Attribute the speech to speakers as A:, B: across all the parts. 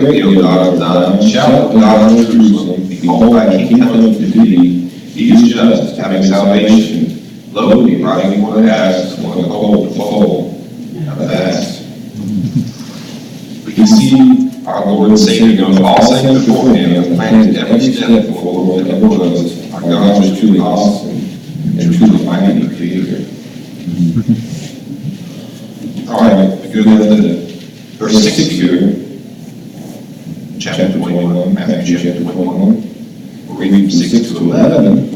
A: Hail, daughter of Zion, shout, daughter of Jerusalem, behold, thy king cometh to thee. He is just, having salvation, lowly, riding on the ass, on the colt, the foal, of the ass. We can see our Lord and Savior knows all things beforehand, and planned every step before the world ever was. Our God is truly awesome and truly mighty creator. All right, we go down to verse 6 here. Chapter 21, Matthew chapter 21. We're reading from 6 to 11.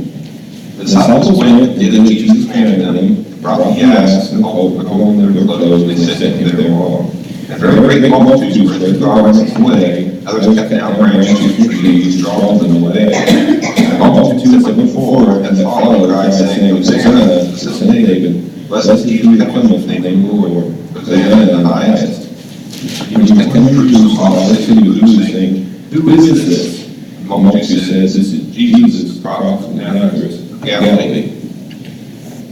A: The disciples went, did as Jesus commanded them, brought the ass and the colt, according to their clothes, and they set him thereon. And very great multitudes spread their garments in the way, others cut down branches from trees, drawing them away. And the multitudes that went forward and that followed cried, saying, Hosanna, the Son of David, blessed is he who cometh in the name of the Lord, Hosanna in the highest. He was coming to Jerusalem, they said, saying, Who is this? The multitude says, This is Jesus, the prophet from Nazareth of Galilee.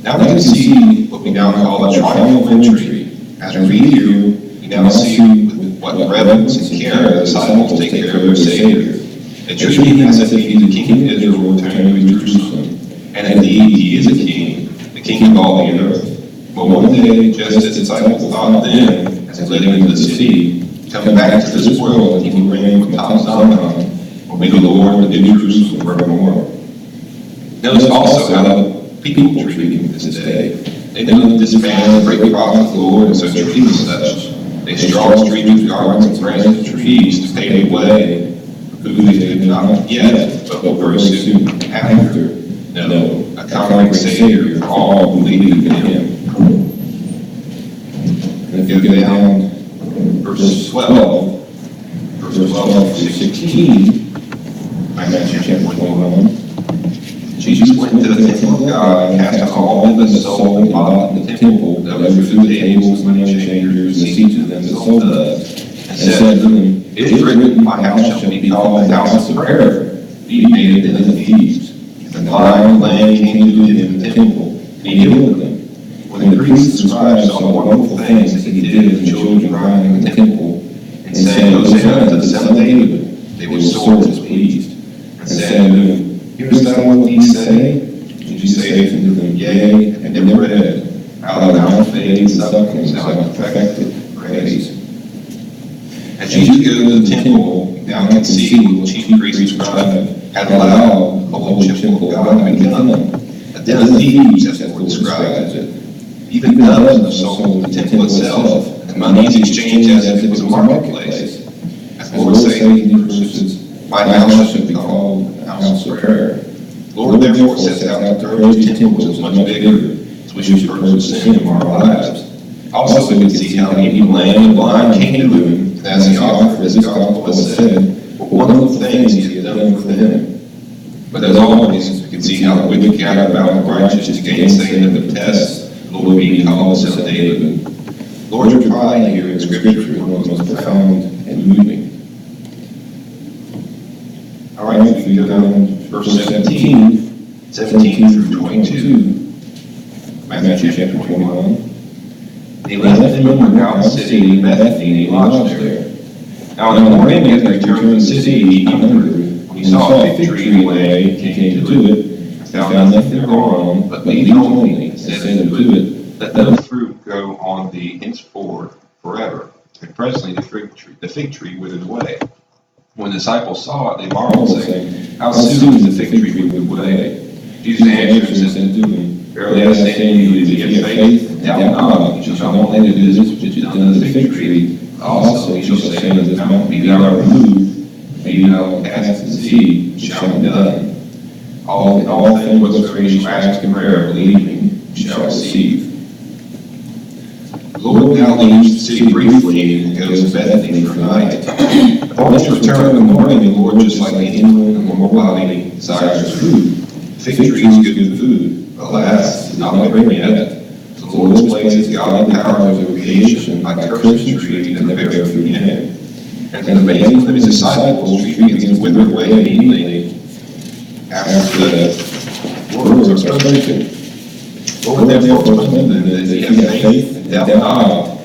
A: Now we can see what we now call a triumphal entry. As we read here, we now see with what reverence and care the disciples take care of their Savior. It truly has as if he is the King of Israel returning to Jerusalem. And indeed, he is a king, the King of all the earth. But one day, just as the disciples thought then, as they led him to the sea, coming back to this world, he will reign from Mount Zion, will be the Lord of the New Jerusalem forevermore. Notice also how people treat him this day. They know that this man is a great prophet of the Lord, and so treat him as such. They straw streams, garments, and branches of trees to pave the way, who they did not yet, but will very soon after. No, a conquering Savior for all who believe in him. And if you go down verse 12 through 16, Matthew chapter 21, Jesus went to the temple of God and cast out all that sold and bought in the temple, that was food tables, money changers, and seats of them that sold doves, and said to them, It is written, My house shall be called the house of prayer, ye made it in thieves. And the blind man came to him in the temple, and he healed them. When the priests and scribes saw the wonderful things that he did in the children crying in the temple, and said, Hosanna to the Son of David, they were sore displeased, and said unto him, Hearest thou what these say? And Jesus saith unto them, Yea, and never read, out of the mouth babes and sucklings thou hast perfected praise. As Jesus goes to the temple, now can see what the chief priests and scribes had allowed the whole temple of God to become a den of thieves, as the Lord describes it. Even doves have sold the temple itself, and money is exchanged as if it was a marketplace. As the Lord says in these verses, My house shall be called a house of prayer. The Lord therefore sets out to purge the temples much bigger, so we should purge the sin of our lives. Also, we can see how even lame and blind came to him, and as he offered this gospel was said, what wonderful things he had done for them. But as always, we can see how the wicked gather about the righteous to gainsay and to test, the Lord being called the Son of David. The Lord's reply here in Scripture is one of the most profound and moving. All right, if we go down to verse 17 through 22, Matthew chapter 21. He left him and went out of the city to Bethany, and he lodged there. Now in the morning, as they returned to the city, he hungry. When he saw a fig tree in the way, he came to it, found nothing thereon, but leaves only, and said unto it, Let no fruit grow on thee henceforth forever. And presently the fig tree withered away. When the disciples saw it, they marveled, saying, How soon the fig tree withered away? Jesus answered and said unto them, Verily I say unto you, if ye have faith, and doubt not, ye shall not only do this which is done unto the fig tree, also ye shall say unto this mountain, Be thou removed, be thou cast into the sea, it shall be done. All things whatsoever you shall ask in prayer, believing, you shall receive. The Lord now leaves the city briefly and goes to Bethany for the night. Upon his return in the morning, the Lord, just like the inward and mortal body, desires food. The fig tree is good food, but alas, it is not ripe yet. So the Lord displays his godly powers over creation like a cursed tree that never bear fruit again. And the amazement of his disciples, the tree begins to wither away immediately after the words are spoken. Lord therefore told them that if ye have faith and doubt not,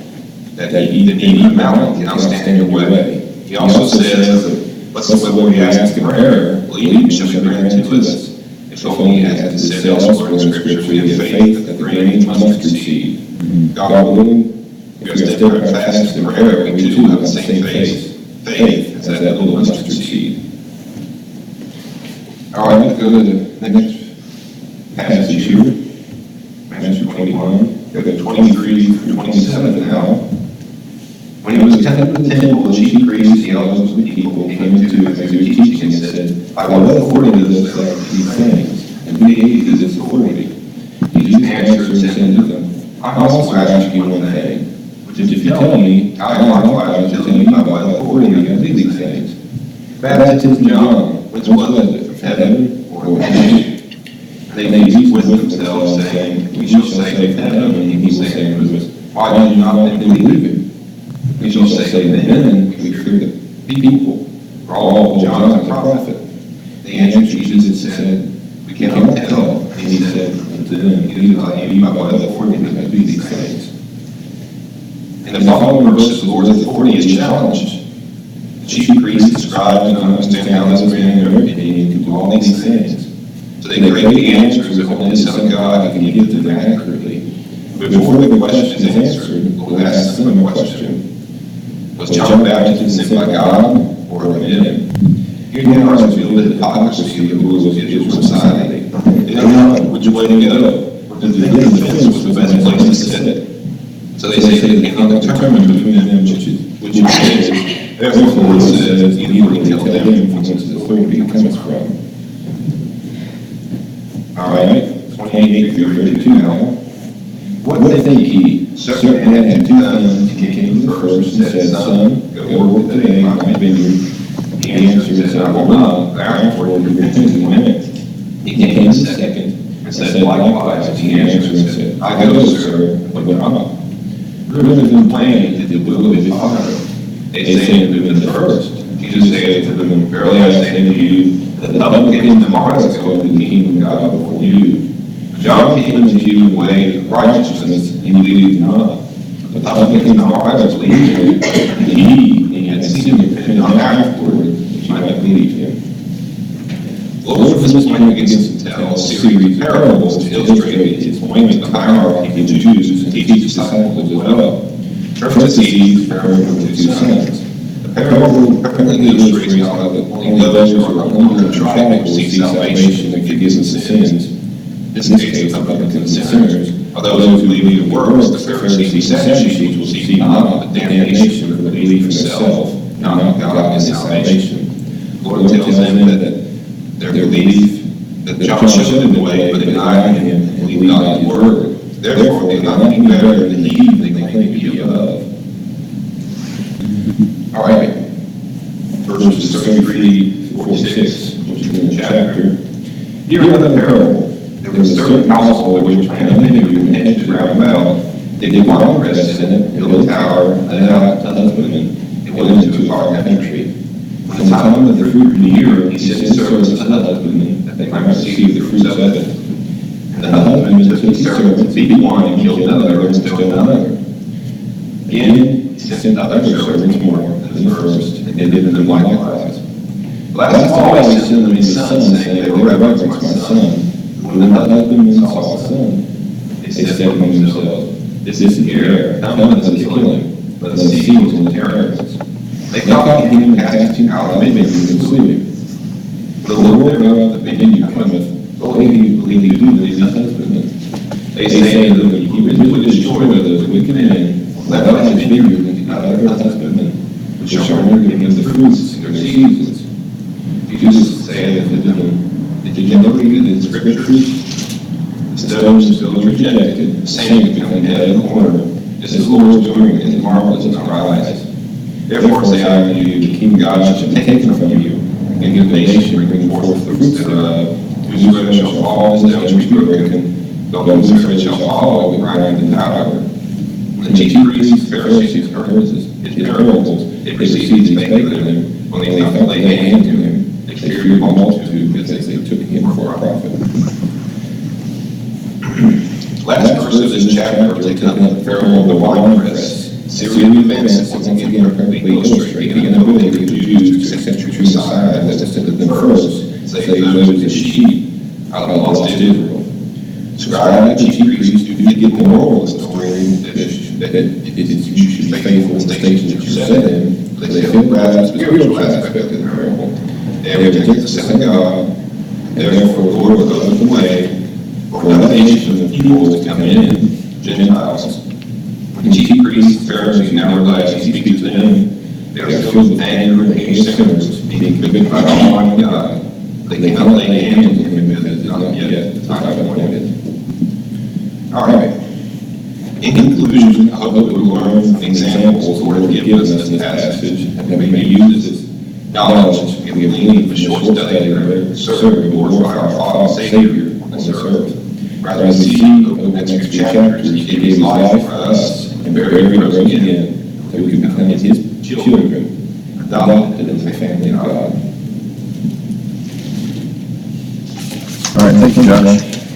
A: that ye even mountain cannot stand in your way. He also says that whatsoever we ask in prayer, believing shall be granted to us. If only, as it said elsewhere in Scripture, we have faith that the grain of mustard seed. God willing, if we are steadfast in prayer, we too have the same faith as that little mustard seed. All right, let's go to the next passage here. Matthew 21. Go to 23 through 27 now. When he was attending the temple, the chief priests, the elders of the people, came to him as he was teaching and said, "By what authority dost thou these things? And who gave thee this authority?" Jesus answered and said to them, "I also ask you one thing, which if you tell me, I likewise will tell you by what authority I do these things. Baptism of John, which was it, from heaven or from man?" And they reasoned with themselves, saying, "We shall say from heaven." And he will say unto us, "Why do you not then believe him? We shall say, then we fear the people, for all John is a prophet." They answered Jesus and said, "We cannot tell." And he said unto them, "Neither I you by what authority I do these things." In the following verses, the Lord's authority is challenged. The chief priests and scribes don't understand how this man in their opinion can do all these things. So they create the answers that only the Son of God can give to them accurately. But before the question is answered, we'll ask them a question. Was John Baptist sent by God or by men? Here now is revealed the hypocrisy of the rules of Israel's society. They don't know which way to go. The defense was the best place to sit. So they say they cannot determine between them which is. Therefore, it says, "Neither will tell them from whence the authority comes from." All right, 28 through 32 now. What think ye? Certain man had 2 sons. He came to the first and said, "Son, go work today in my vineyard." He answered and said, "I will not." Therefore he repented and went. He came to the second and said likewise. And he answered and said, "I go, sir, but not. Rather than plain to the will of his Father." They say unto him, "The first." Jesus saith unto them, "Verily I say unto you, that the publicans and the martyrs go into the kingdom of God before you. John came unto you in the way of righteousness, and you believed not. But the publicans and the martyrs believed him, and ye, and ye had seen him repented not afterward, that you might believe him." The Lord from this point begins to tell a series of parables to illustrate his point of the hierarchy of the Jews and teach his disciples as well. First is the parable of the 2 sons. The parable perfectly illustrates how that only those who are humble and tribal will see salvation and forgiveness of sins. In this case, the publicans and sinners are those who believe in works. The Pharisees and Sadducees will see not but damnation for the belief in themselves, not God and salvation. The Lord tells them that their belief that John showed them the way, but denied him and believed not his word. Therefore, they are not any better than the heathen they claim to be above. All right, verses 33 to 46, which is in the chapter. Here another parable. There was a certain household which had a vineyard and hedged round about. They did wine press in it, built a tower, and let out to husbandmen, and went into a far country. When the time of the fruit of the year, he sent servants to the husbandmen, that they might receive the fruits of it. And the husbandmen took his servants, beat one, and killed another, and stole another. Again, he sent other servants more than the first, and they did to them likewise. Last of all, he sent them his son, saying, "They will reverence my son." When the husbandmen saw a son, they said among themselves, "This is the heir, come let us kill him, let us seize his inheritance." They caught him and cast him out of the vineyard and slew him. The Lord of the vineyard cometh, only you believe you do these husbandmen. They say unto them, "He would really destroy those wicked men, let out his vineyard and other husbandmen, which shall render him the fruits in their seasons." Jesus saith unto them, "Did you never read in the Scriptures? The stones still rejected, the same become dead in the corner. This is the Lord's doing, and is marvelous in our eyes. Therefore say I unto you, the kingdom of God shall be taken from you, and give nation bring forth the fruits thereof. Whosoever shall fall, his stones shall be broken, but whosoever shall fall, will grind in powder." When the chief priests and Pharisees heard his parables, they proceeded to make of him. When they thought to lay hand to him, they feared the multitude, because they took him for a prophet. Last verse of this chapter are taken up in the parable of the winepress. series of events that once again perfectly illustrate the inability of the Jews to accept the true Messiah that descended them first, save those as sheep out of lost Israel. Scribes and chief priests do get the moral of the story that you should be faithful in the station that you're set in, but they fail to grasp the spiritual aspect of the parable. They reject the second God, and therefore the Lord will open the way for another nation of people to come in, Gentiles. When chief priests and Pharisees now realize he speaks to them, they are filled with anger and hate sinners, being convicted by Almighty God. They cannot lay hands on him because it is not yet the time appointed. All right. In conclusion, I hope that we learn from the examples the Lord has given us in this passage, and that we may use this knowledge we have gleaned from a short study to serve and glorify our Father and Savior on this earth. Rather, as we see over the next few chapters, He gave His life for us and buried and rose again, that we could become His children, adopted into the family of God.
B: All right, thank you, Josh.